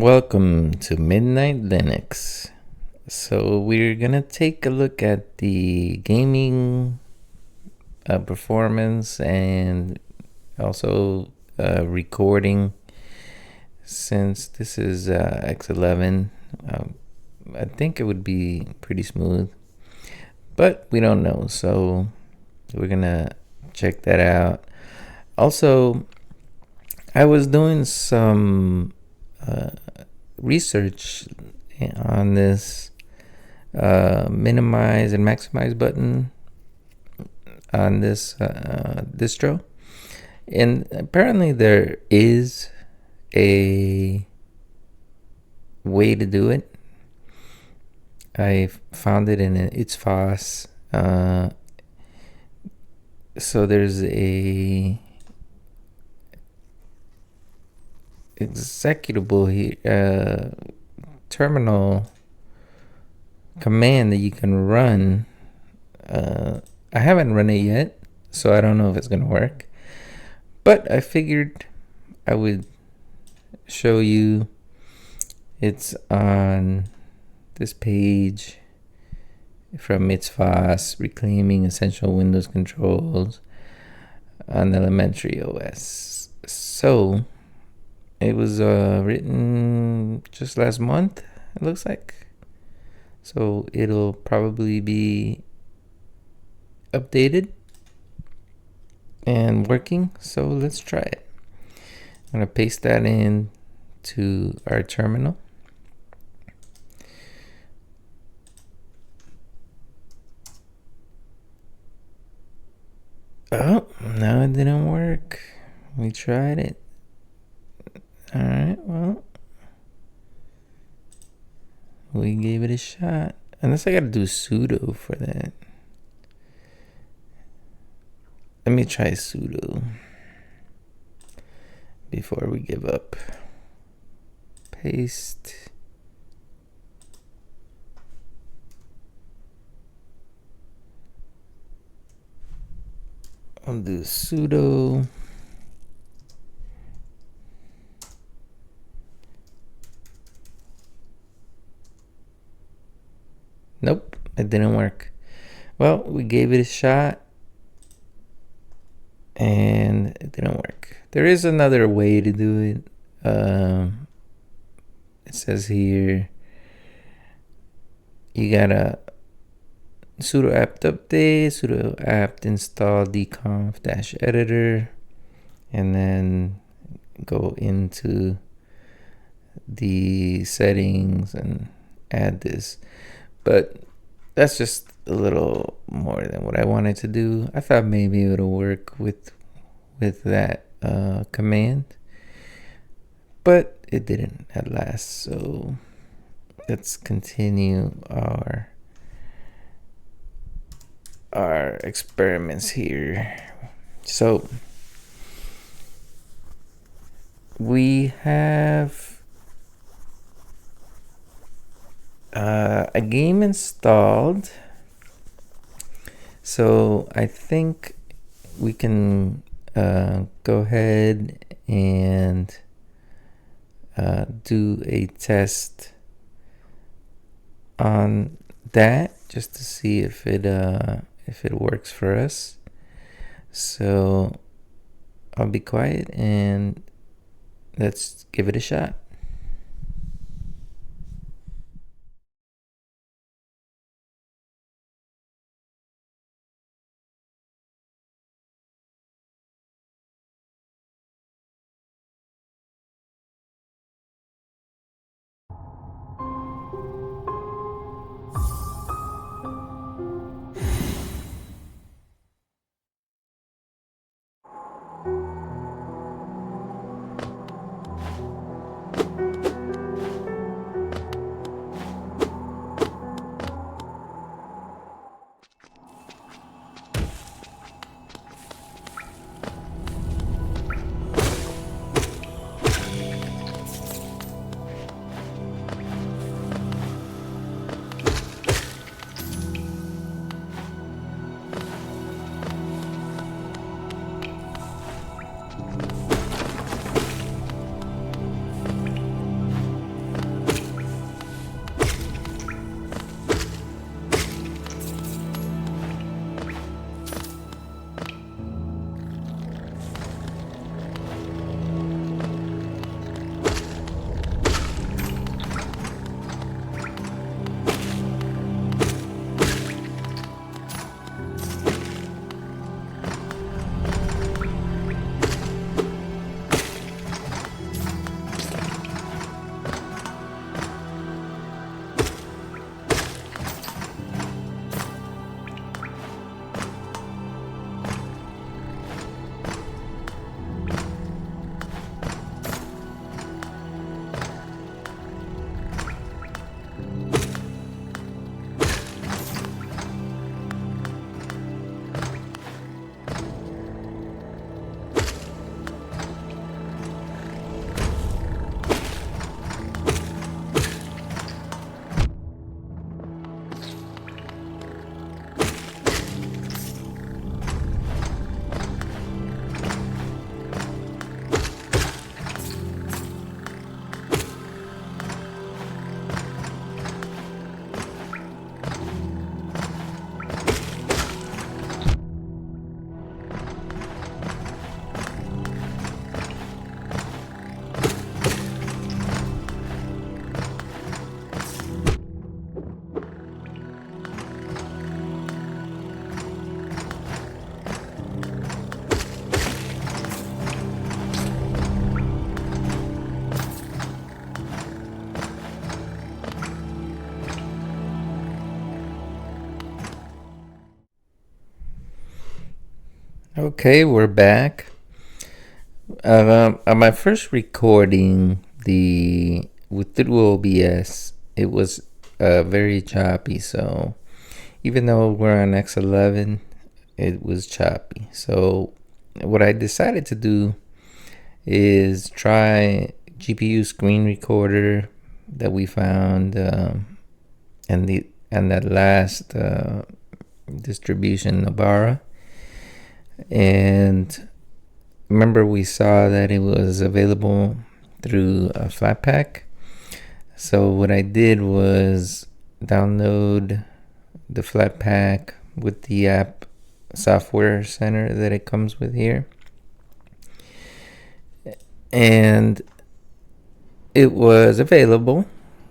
Welcome to Midnight Linux. So, we're gonna take a look at the gaming performance and also recording. Since this is X11, I think it would be pretty smooth, but we don't know. So, we're gonna check that out. Also, I was doing some research on this minimize and maximize button on this distro, and apparently there is a way to do it. I found it in It's FOSS. So there's a executable here, terminal command that you can run. I haven't run it yet, so I don't know if it's gonna work, but I figured I would show you. It's on this page from It's FOSS, Reclaiming Essential Windows Controls on Elementary OS. So it was written just last month, it looks like. So it'll probably be updated and working. So let's try it. I'm going to paste that in to our terminal. Oh, no, it didn't work. We tried it. All right, well, we gave it a shot. Unless I got to do sudo for that. Let me try sudo before we give up. Paste. I'll do sudo. Nope, it didn't work. Well, we gave it a shot and it didn't work. There is another way to do it. It says here you gotta sudo apt update, sudo apt install dconf-editor, and then go into the settings and add this. But that's just a little more than what I wanted to do. I thought maybe it would work with that command, but it didn't at last. So let's continue our experiments here. So we have a game installed. So I think we can go ahead and do a test on that just to see if it works for us. So I'll be quiet and let's give it a shot. Okay, we're back. On my first recording, the with Duo OBS, it was very choppy. So even though we're on X11, it was choppy. So what I decided to do is try GPU screen recorder that we found, and that last distribution, Nabara. And remember, we saw that it was available through a Flatpak. So what I did was download the Flatpak with the app software center that it comes with here, and it was available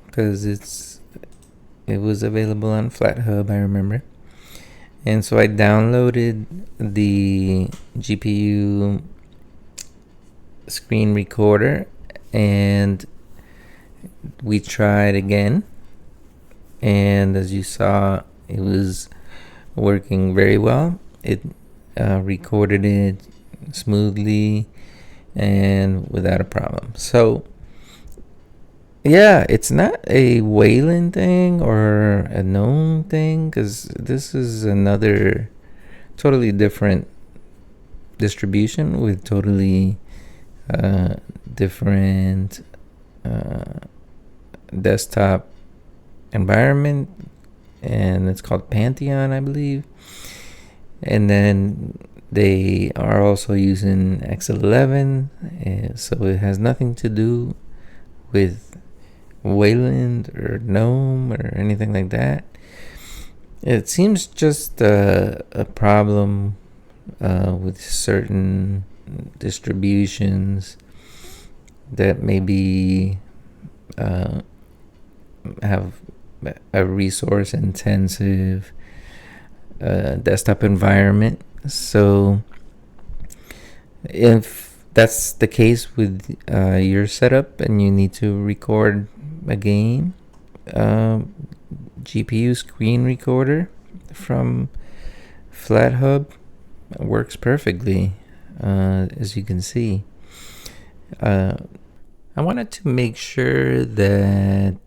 because it was available on FlatHub, I remember. And so I downloaded the GPU screen recorder, and we tried again. And as you saw, it was working very well. It recorded it smoothly and without a problem. So yeah, it's not a Wayland thing or a GNOME thing, because this is another totally different distribution with totally different desktop environment, and it's called Pantheon, I believe. And then they are also using X11, so it has nothing to do with Wayland or GNOME or anything like that. It seems just a problem with certain distributions that maybe have a resource intensive desktop environment. So if that's the case with your setup and you need to record a game, GPU screen recorder from FlatHub works perfectly, as you can see. I wanted to make sure that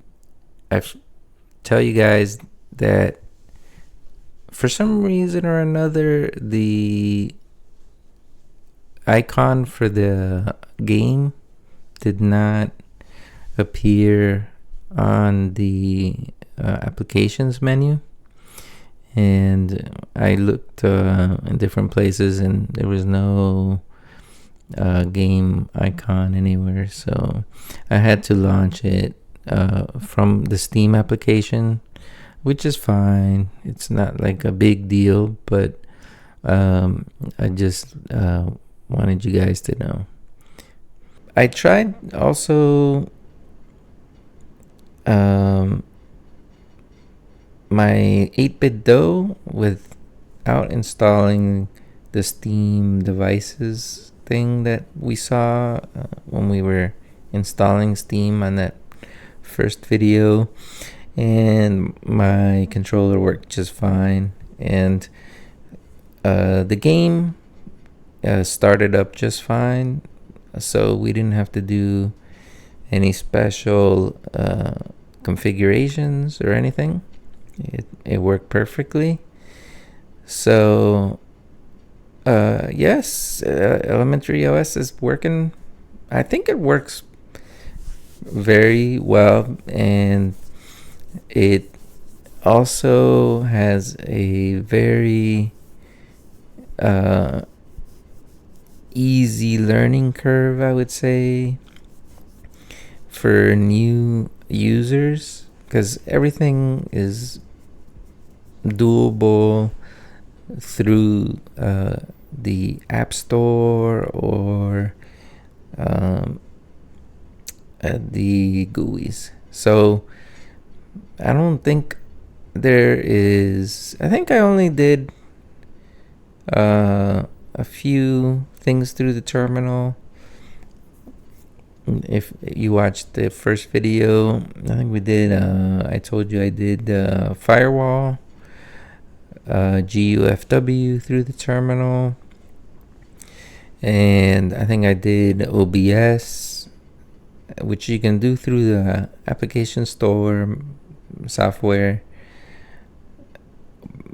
I tell you guys that for some reason or another, the icon for the game did not appear on the applications menu, and I looked in different places and there was no game icon anywhere. So I had to launch it from the Steam application, which is fine. It's not like a big deal, but I just wanted you guys to know. I tried also my 8BitDo without installing the Steam devices thing that we saw when we were installing Steam on that first video, and my controller worked just fine, and the game started up just fine, so we didn't have to do any special configurations or anything. It worked perfectly. So yes, Elementary OS is working. I think it works very well, and it also has a very easy learning curve, I would say, for new users, because everything is doable through the App Store or the GUIs. So I don't think there is. I think I only did a few things through the terminal. If you watched the first video, I think we did. I told you I did firewall, GUFW through the terminal, and I think I did OBS, which you can do through the application store software.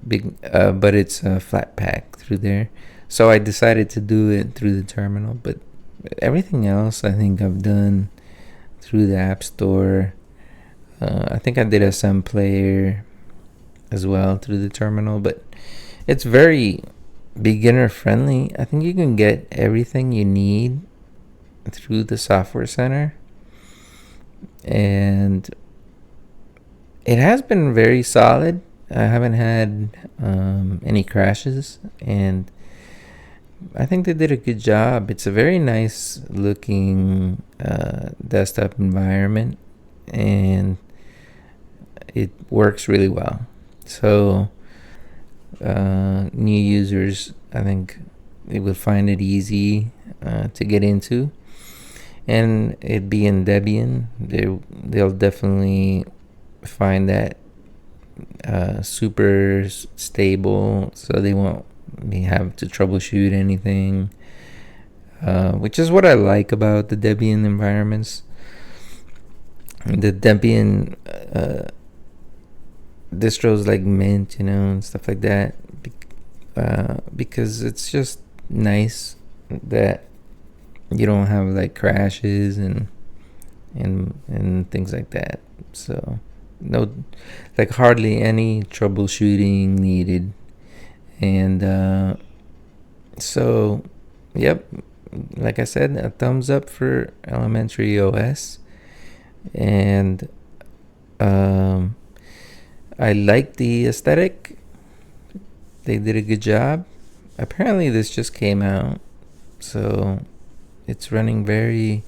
But it's a flat pack through there. So I decided to do it through the terminal, but everything else I think I've done through the App Store. I think I did a SM Player as well through the terminal, but it's very beginner friendly. I think you can get everything you need through the Software Center, and it has been very solid. I haven't had any crashes, and I think they did a good job. It's a very nice looking desktop environment, and it works really well. So new users, I think they will find it easy to get into, and it being Debian, they'll definitely find that super stable, so they won't have to troubleshoot anything, which is what I like about the Debian environments. The Debian distros like Mint, and stuff like that, because it's just nice that you don't have like crashes and things like that. So no, like hardly any troubleshooting needed. And so yep, like I said, a thumbs up for Elementary OS. And I like the aesthetic. They did a good job. Apparently this just came out, so it's running very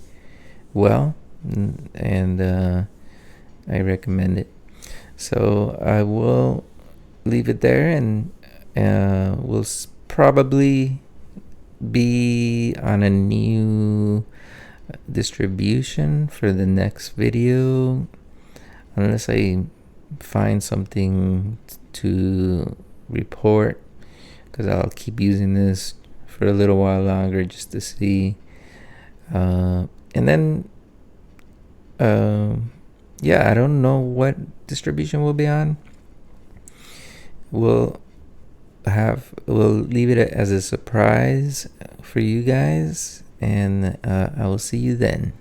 well, and I recommend it. So I will leave it there, and we'll probably be on a new distribution for the next video, unless I find something to report, because I'll keep using this for a little while longer just to see. And then yeah, I don't know what distribution we'll be on. We'll leave it as a surprise for you guys, and I will see you then.